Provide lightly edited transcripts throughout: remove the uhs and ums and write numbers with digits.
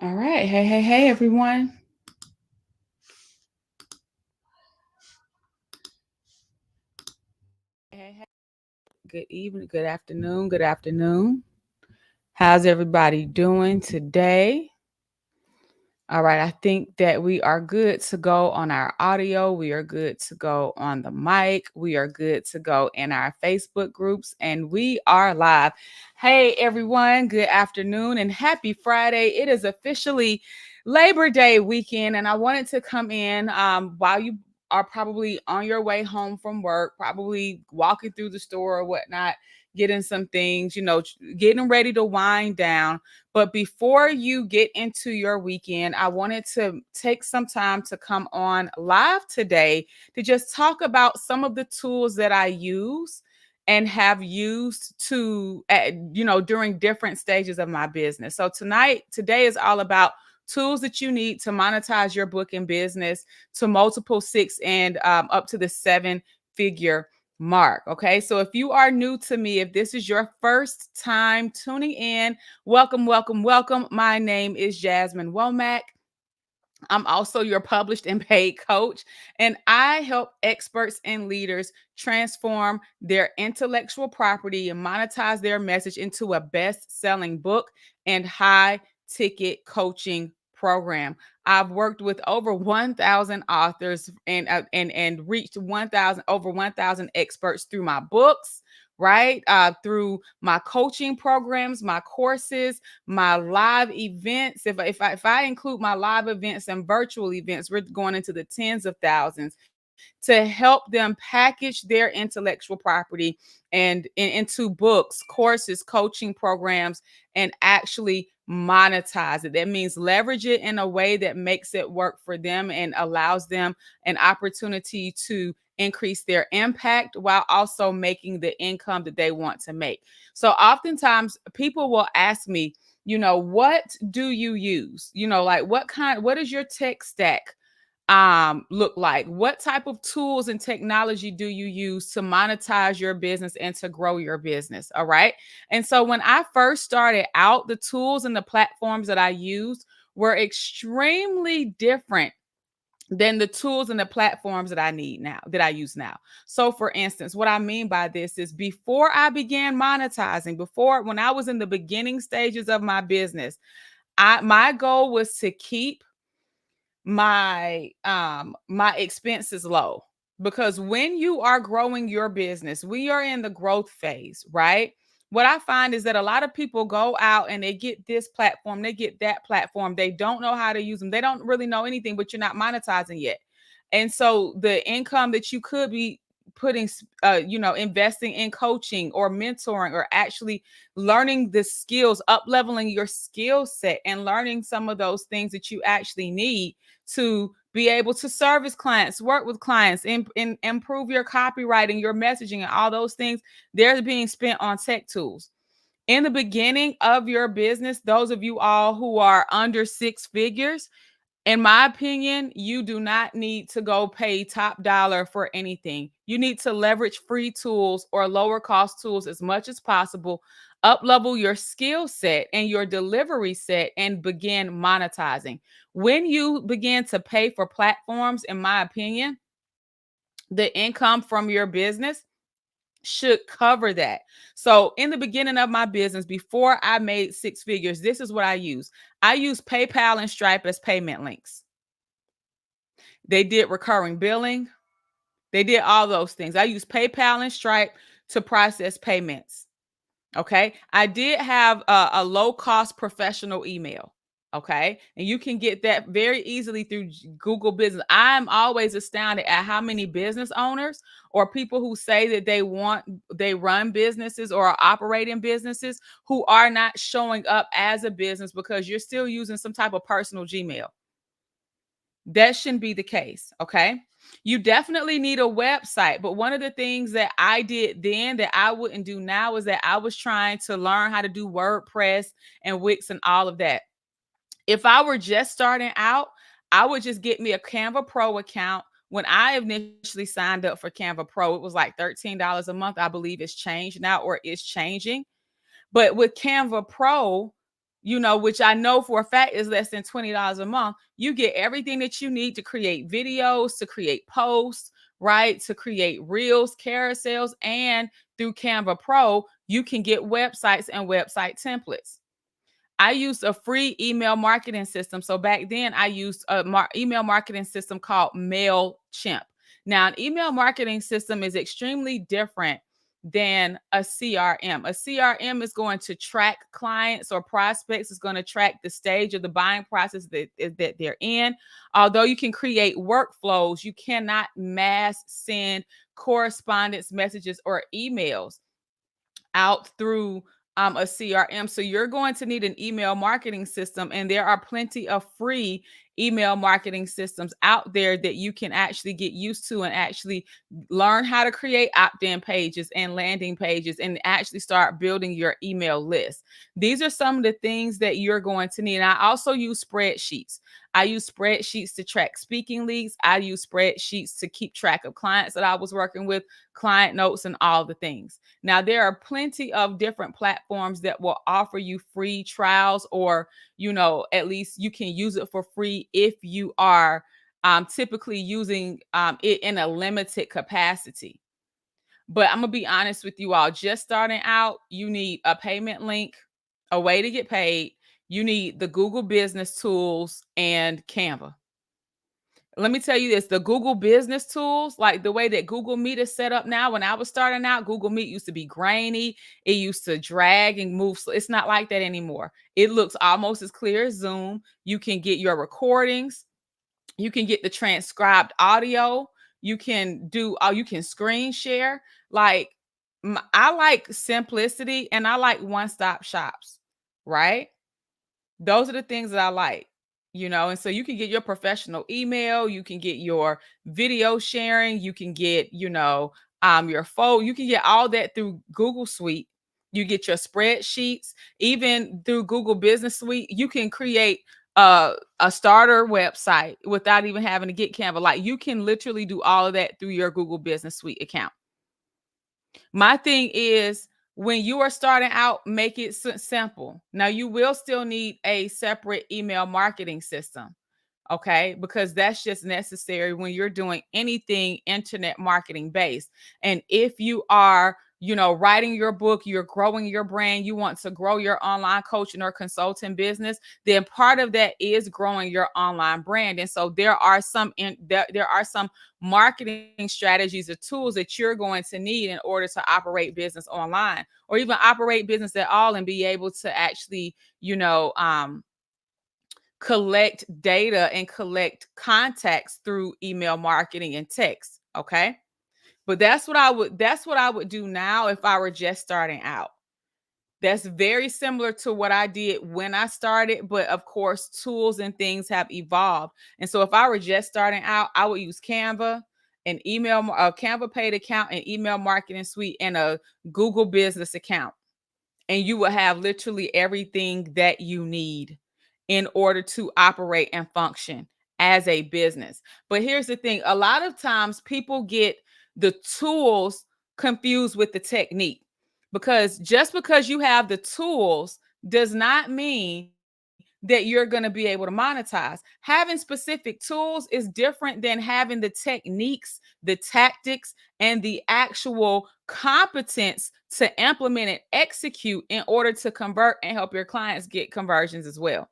All right. Hey, everyone. Hey. Good evening, good afternoon, good afternoon. How's everybody doing today? All right. I think that we are good to go on our audio. We are good to go on the mic. We are good to go in our Facebook groups, and we are live. Hey, everyone. Good afternoon and happy Friday. It is officially Labor Day weekend, and I wanted to come in while you are probably on your way home from work, probably walking through the store or whatnot, getting some things, getting ready to wind down. But before you get into your weekend, I wanted to take some time to come on live today to just talk about some of the tools that I use and have used during different stages of my business. So today is all about tools that you need to monetize your book and business to multiple six and up to the seven-figure mark. Okay. So if you are new to me, if this is your first time tuning in, welcome, welcome, welcome. My name is Jasmine Womack. I'm also your published and paid coach, and I help experts and leaders transform their intellectual property and monetize their message into a best-selling book and high-ticket coaching program. I've worked with over 1,000 authors and reached 1,000 experts through my books, right? Through my coaching programs, my courses, my live events. If I include my live events and virtual events, we're going into the tens of thousands to help them package their intellectual property into books, courses, coaching programs, and actually monetize it. That means leverage it in a way that makes it work for them and allows them an opportunity to increase their impact while also making the income that they want to make. So oftentimes people will ask me, what do you use? Like what is your tech stack look like? What type of tools and technology do you use to monetize your business and to grow your business? All right. And so when I first started out, the tools and the platforms that I used were extremely different than the tools and the platforms that I use now. So for instance, what I mean by this is before I began monetizing, when I was in the beginning stages of my business, my goal was to keep my expenses low, because when you are growing your business, we are in the growth phase, right? What I find is that a lot of people go out and they get this platform, they get that platform, they don't know how to use them, they don't really know anything, but you're not monetizing yet. And so the income that you could be putting investing in coaching or mentoring or actually learning the skills, up leveling your skill set and learning some of those things that you actually need to be able to service clients, work with clients, improve your copywriting, your messaging, and all those things. They're being spent on tech tools. In the beginning of your business, those of you all who are under six figures, in my opinion, you do not need to go pay top dollar for anything. You need to leverage free tools or lower cost tools as much as possible, up level your skill set and your delivery set, and begin monetizing. When you begin to pay for platforms, in my opinion, the income from your business should cover that. So in the beginning of my business, before I made six figures, this is what I use. I use PayPal and Stripe as payment links. They did recurring billing. They did all those things. I use PayPal and Stripe to process payments. Okay. I did have a low cost professional email. Okay. And you can get that very easily through Google Business. I'm always astounded at how many business owners or people who say that they run businesses or are operating businesses who are not showing up as a business because you're still using some type of personal Gmail. That shouldn't be the case. Okay. You definitely need a website. But one of the things that I did then that I wouldn't do now is that I was trying to learn how to do WordPress and Wix and all of that. If I were just starting out, I would just get me a Canva Pro account. When I initially signed up for Canva Pro, it was like $13 a month. I believe it's changed now, or it's changing. But with Canva Pro, which I know for a fact is less than $20 a month. You get everything that you need to create videos, to create posts, right? To create reels, carousels, and through Canva Pro, you can get websites and website templates. I used a free email marketing system. So back then I used a email marketing system called MailChimp. Now, an email marketing system is extremely different than a CRM. A CRM is going to track clients or prospects, is going to track the stage of the buying process that they're in. Although you can create workflows, you cannot mass send correspondence messages or emails out through a CRM. So you're going to need an email marketing system, and there are plenty of free email marketing systems out there that you can actually get used to and actually learn how to create opt-in pages and landing pages and actually start building your email list. These are some of the things that you're going to need. And I also use spreadsheets. I use spreadsheets to track speaking leads. I use spreadsheets to keep track of clients that I was working with, client notes, and all the things. Now, there are plenty of different platforms that will offer you free trials, or, at least you can use it for free if you are typically using it in a limited capacity. But I'm going to be honest with you all, just starting out, you need a payment link, a way to get paid. You need the Google Business Tools and Canva. Let me tell you this, the Google Business Tools, like the way that Google Meet is set up now, when I was starting out, Google Meet used to be grainy. It used to drag and move. So it's not like that anymore. It looks almost as clear as Zoom. You can get your recordings. You can get the transcribed audio. You can you can screen share. Like, I like simplicity and I like one-stop shops, right? Those are the things that I like, and so you can get your professional email, you can get your video sharing, you can get, your phone, you can get all that through Google Suite. You get your spreadsheets, even through Google Business Suite. You can create a starter website without even having to get Canva. Like, you can literally do all of that through your Google Business Suite account. My thing is, when you are starting out, make it simple. Now, you will still need a separate email marketing system, okay? Because that's just necessary when you're doing anything internet marketing based. And if you are, writing your book, you're growing your brand, you want to grow your online coaching or consulting business, then part of that is growing your online brand. And so there are some marketing strategies or tools that you're going to need in order to operate business online, or even operate business at all, and be able to actually, collect data and collect contacts through email marketing and text. Okay. But that's what I would do now if I were just starting out. That's very similar to what I did when I started, but of course, tools and things have evolved. And so if I were just starting out, I would use Canva, a Canva paid account, an email marketing suite, and a Google business account. And you will have literally everything that you need in order to operate and function as a business. But here's the thing, a lot of times people get the tools confused with the technique, because just because you have the tools does not mean that you're going to be able to monetize. Having specific tools is different than having the techniques, the tactics, and the actual competence to implement and execute in order to convert and help your clients get conversions as well.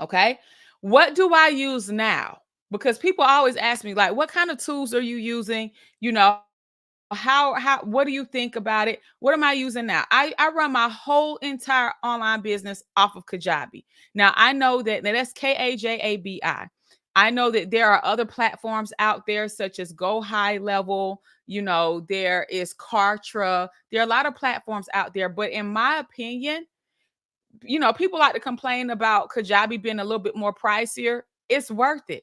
Okay. What do I use now? Because people always ask me, like, what kind of tools are you using? How what do you think about it? What am I using now? I run my whole entire online business off of Kajabi. Now, I know that's Kajabi. I know that there are other platforms out there, such as Go High Level. There is Kartra. There are a lot of platforms out there, but in my opinion, people like to complain about Kajabi being a little bit more pricier. It's worth it.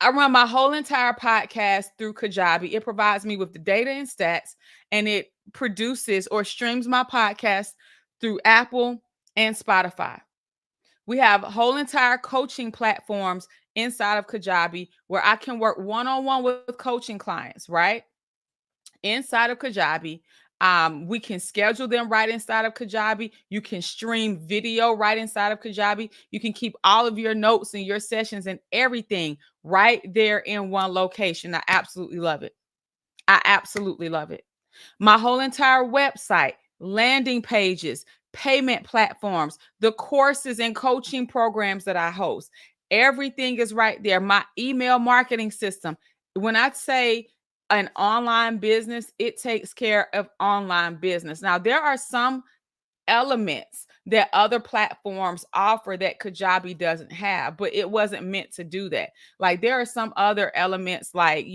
I run my whole entire podcast through Kajabi. It provides me with the data and stats, and it produces or streams my podcast through Apple and Spotify. We have whole entire coaching platforms inside of Kajabi where I can work one-on-one with coaching clients, right? Inside of Kajabi, We can schedule them right inside of Kajabi. You can stream video right inside of Kajabi. You can keep all of your notes and your sessions and everything right there in one location. I absolutely love it. I absolutely love it. My whole entire website, landing pages, payment platforms, the courses and coaching programs that I host, everything is right there. My email marketing system. When I say an online business, it takes care of online business. Now, there are some elements that other platforms offer that Kajabi doesn't have, but it wasn't meant to do that. Like there are some other elements like,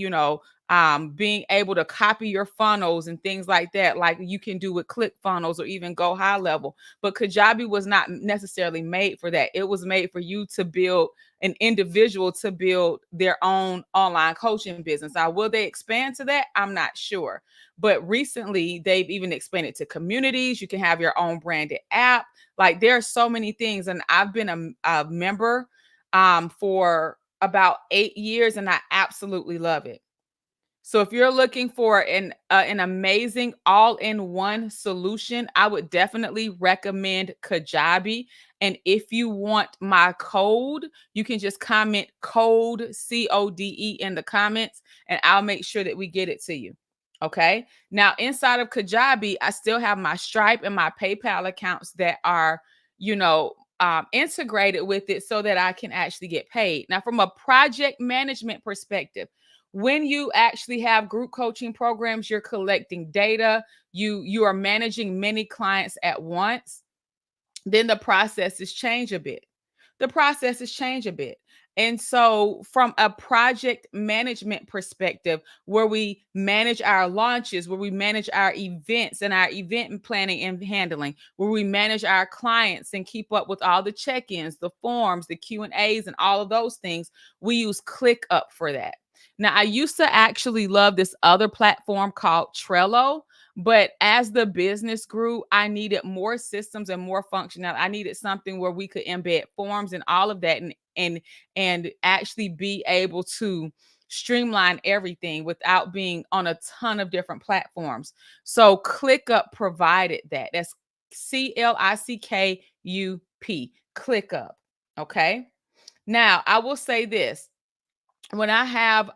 being able to copy your funnels and things like that, like you can do with ClickFunnels or even Go High Level. But Kajabi was not necessarily made for that. It was made for you to build an individual to build their own online coaching business. Now, will they expand to that? I'm not sure. But recently, they've even expanded to communities. You can have your own branded app. Like there are so many things. And I've been a member for about 8 years, and I absolutely love it. So if you're looking for an amazing all-in-one solution, I would definitely recommend Kajabi. And if you want my code, you can just comment code CODE in the comments, and I'll make sure that we get it to you. Okay. Now, inside of Kajabi, I still have my Stripe and my PayPal accounts that are, integrated with it so that I can actually get paid. Now, from a project management perspective, when you actually have group coaching programs, you're collecting data, you are managing many clients at once, then the processes change a bit. The processes change a bit. And so, from a project management perspective, where we manage our launches, where we manage our events and our event planning and handling, where we manage our clients and keep up with all the check-ins, the forms, the Q&As, and all of those things, we use ClickUp for that. Now, I used to actually love this other platform called Trello, but as the business grew, I needed more systems and more functionality. I needed something where we could embed forms and all of that and actually be able to streamline everything without being on a ton of different platforms. So ClickUp provided that. That's CLICKUP, ClickUp. Okay. Now, I will say this. When I have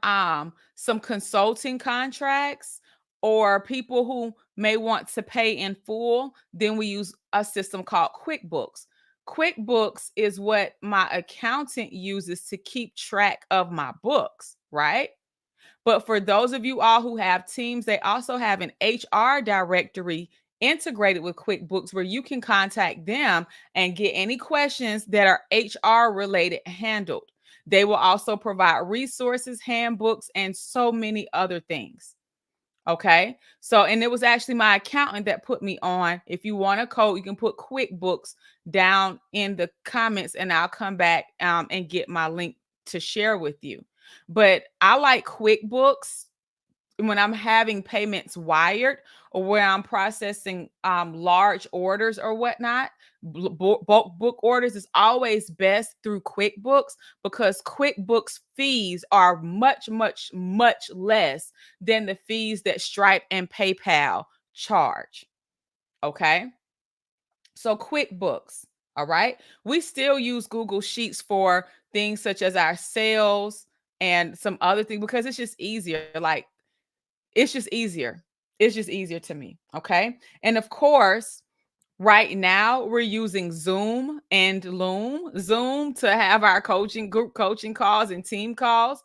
some consulting contracts or people who may want to pay in full, then we use a system called QuickBooks. QuickBooks is what my accountant uses to keep track of my books, right? But for those of you all who have teams, they also have an HR directory integrated with QuickBooks where you can contact them and get any questions that are HR related handled. They will also provide resources, handbooks, and so many other things. Okay. So, and it was actually my accountant that put me on. If you want a code, you can put QuickBooks down in the comments and I'll come back and get my link to share with you. But I like QuickBooks when I'm having payments wired or where I'm processing large orders or whatnot. Bulk book orders is always best through QuickBooks because QuickBooks fees are much, much, much less than the fees that Stripe and PayPal charge. Okay. So QuickBooks. All right. We still use Google Sheets for things such as our sales and some other things because it's just easier. Like it's just easier. It's just easier to me. Okay. And of course, right now we're using Zoom and Loom. Zoom to have our group coaching calls and team calls,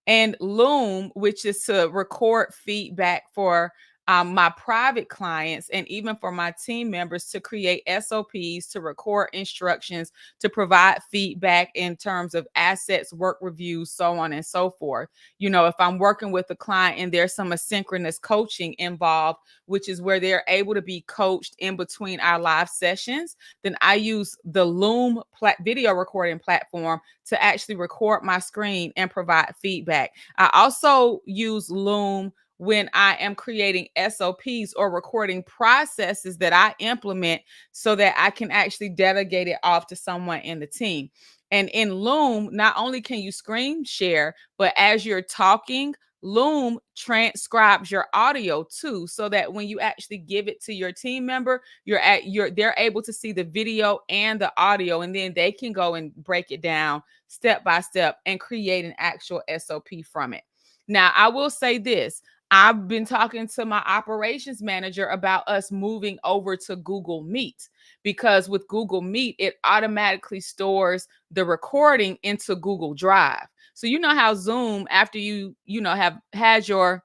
and Loom, which is to record feedback for my private clients and even for my team members to create SOPs, to record instructions, to provide feedback in terms of assets, work reviews, so on and so forth. If I'm working with a client and there's some asynchronous coaching involved, which is where they're able to be coached in between our live sessions, then I use the Loom video recording platform to actually record my screen and provide feedback. I also use Loom when I am creating SOPs or recording processes that I implement so that I can actually delegate it off to someone in the team. And in Loom, not only can you screen share, but as you're talking, Loom transcribes your audio too, so that when you actually give it to your team member, they're able to see the video and the audio, and then they can go and break it down step by step and create an actual SOP from it. Now, I will say this. I've been talking to my operations manager about us moving over to Google Meet, because with Google Meet, it automatically stores the recording into Google Drive. So you know how Zoom, after you have had your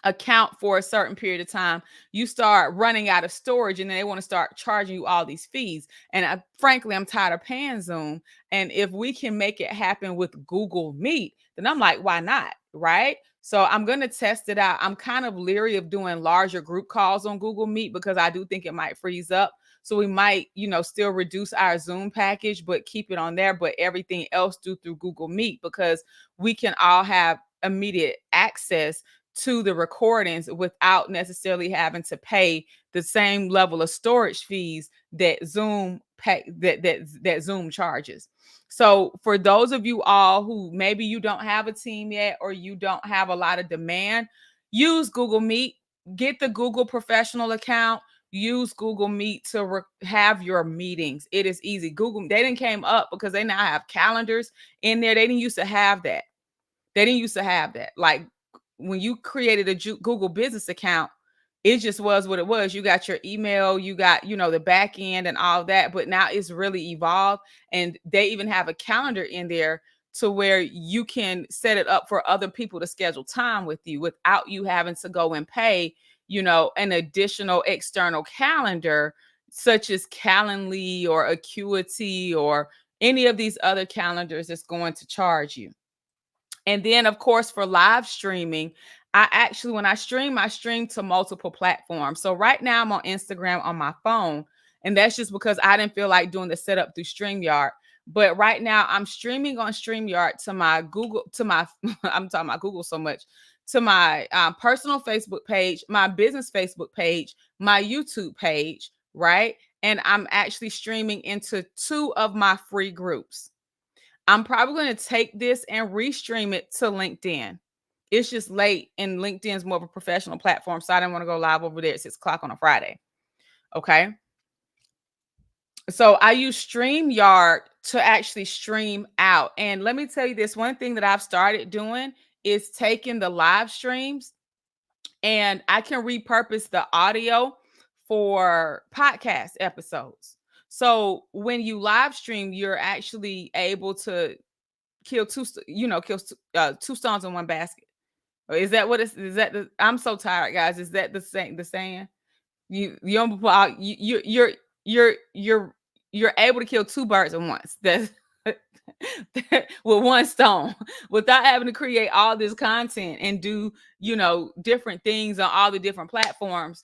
account for a certain period of time, you start running out of storage, and then they want to start charging you all these fees. And frankly, I'm tired of paying Zoom. And if we can make it happen with Google Meet, then I'm like, why not? Right? So I'm going to test it out. I'm kind of leery of doing larger group calls on Google Meet because I do think it might freeze up. So we might, still reduce our Zoom package, but keep it on there, but everything else do through Google Meet, because we can all have immediate access to the recordings without necessarily having to pay the same level of storage fees that Zoom that Zoom charges. So for those of you all who maybe you don't have a team yet, or you don't have a lot of demand, use Google Meet. Get the Google professional account. Use Google Meet to have your meetings. It is easy. Google, they didn't came up because they now have calendars in there. They didn't used to have that. Like when you created a Google business account, it just was what it was. You got your email, you got, the back end and all that, but now it's really evolved, and they even have a calendar in there to where you can set it up for other people to schedule time with you without you having to go and pay, an additional external calendar, such as Calendly or Acuity or any of these other calendars that's going to charge you. And then, of course, for live streaming, when I stream to multiple platforms. So right now I'm on Instagram on my phone, and that's just because I didn't feel like doing the setup through StreamYard. But right now I'm streaming on StreamYard to my I'm talking about Google so much, to my personal Facebook page, my business Facebook page, my YouTube page, right? And I'm actually streaming into 2 of my free groups. I'm probably going to take this and restream it to LinkedIn. It's just late, and LinkedIn is more of a professional platform, so I didn't want to go live over there at 6:00 on a Friday. Okay. So I use StreamYard to actually stream out. And let me tell you this, one thing that I've started doing is taking the live streams, and I can repurpose the audio for podcast episodes. So when you live stream, you're actually able to kill two stones in one basket. Is that what is that I'm so tired, guys. Is that the saying? You're able to kill 2 birds at once. That's with one stone, without having to create all this content and do, different things on all the different platforms.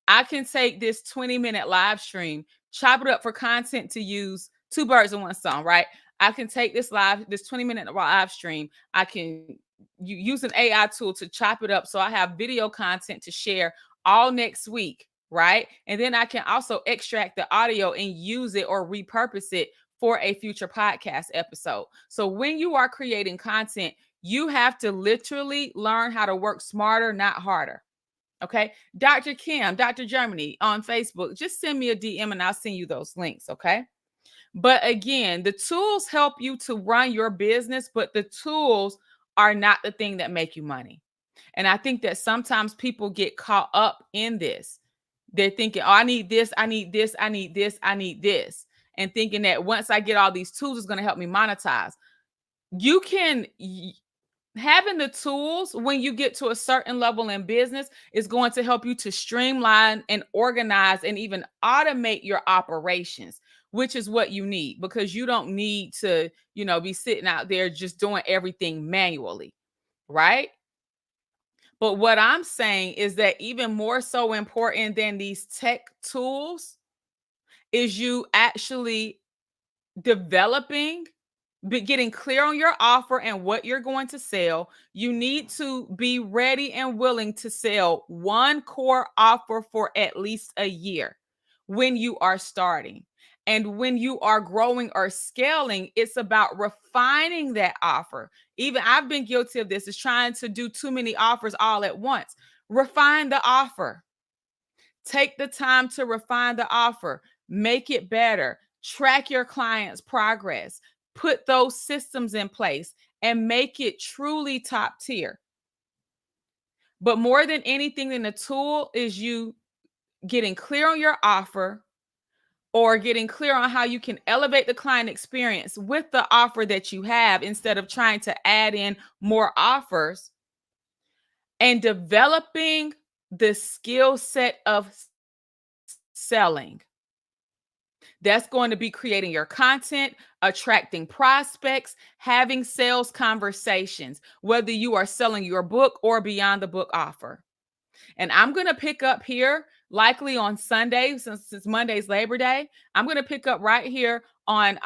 I can take this 20-minute live stream, chop it up for content to use, 2 birds in one stone, right? I can take this 20-minute live stream. I can use an AI tool to chop it up so I have video content to share all next week, right? And then I can also extract the audio and use it or repurpose it for a future podcast episode. So when you are creating content, you have to literally learn how to work smarter, not harder. Okay. Dr. Kim, Dr. Germany on Facebook, just send me a DM and I'll send you those links. Okay. But again, the tools help you to run your business, but the tools are not the thing that make you money. And I think that sometimes people get caught up in this. They're thinking, oh, I need this, I need this, I need this, I need this. And thinking that once I get all these tools, it's going to help me monetize. You can having the tools when you get to a certain level in business is going to help you to streamline and organize and even automate your operations, which is what you need, because you don't need to, be sitting out there just doing everything manually, right? But what I'm saying is that even more so important than these tech tools is you actually developing, getting clear on your offer and what you're going to sell. You need to be ready and willing to sell one core offer for at least a year when you are starting. And when you are growing or scaling, it's about refining that offer. Even I've been guilty of this, is trying to do too many offers all at once. Refine the offer. Take the time to refine the offer, make it better, track your client's progress, put those systems in place, and make it truly top tier. But more than anything in the tool is you getting clear on your offer, or getting clear on how you can elevate the client experience with the offer that you have instead of trying to add in more offers, and developing the skill set of selling. That's going to be creating your content, attracting prospects, having sales conversations, whether you are selling your book or beyond the book offer. And I'm going to pick up here, likely on Sunday, since Monday's Labor Day. I'm going to pick up right here on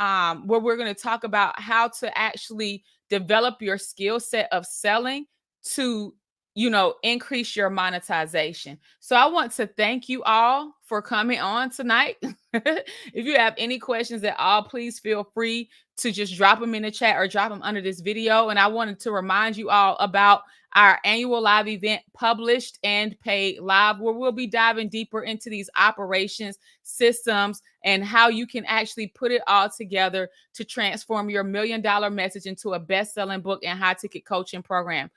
where we're going to talk about how to actually develop your skill set of selling to, increase your monetization. So I want to thank you all for coming on tonight. If you have any questions at all, please feel free to just drop them in the chat or drop them under this video. And I wanted to remind you all about our annual live event, Published and Paid Live, where we'll be diving deeper into these operations, systems, and how you can actually put it all together to transform your $1 million message into a best-selling book and high-ticket coaching program.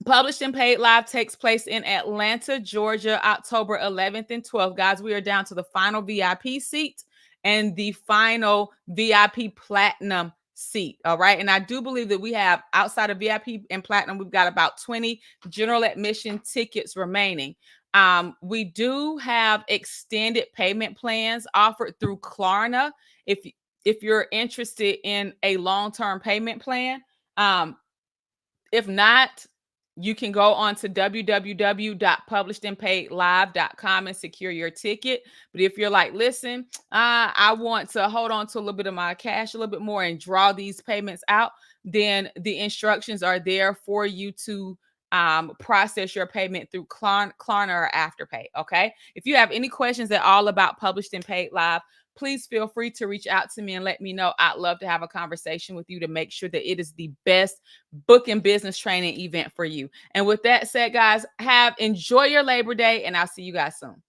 Published and Paid Live takes place in Atlanta, Georgia, October 11th and 12th. Guys, we are down to the final VIP seat and the final VIP Platinum seat. All right. And I do believe that we have, outside of VIP and Platinum, we've got about 20 general admission tickets remaining. We do have extended payment plans offered through Klarna. If you're interested in a long-term payment plan, if not, you can go on to www.publishedandpaidlive.com and secure your ticket. But if you're like, listen, I want to hold on to a little bit of my cash a little bit more and draw these payments out, then the instructions are there for you to process your payment through Klarna or Afterpay. Okay. If you have any questions at all about Published and Paid Live, please feel free to reach out to me and let me know. I'd love to have a conversation with you to make sure that it is the best book and business training event for you. And with that said, guys, enjoy your Labor Day, and I'll see you guys soon.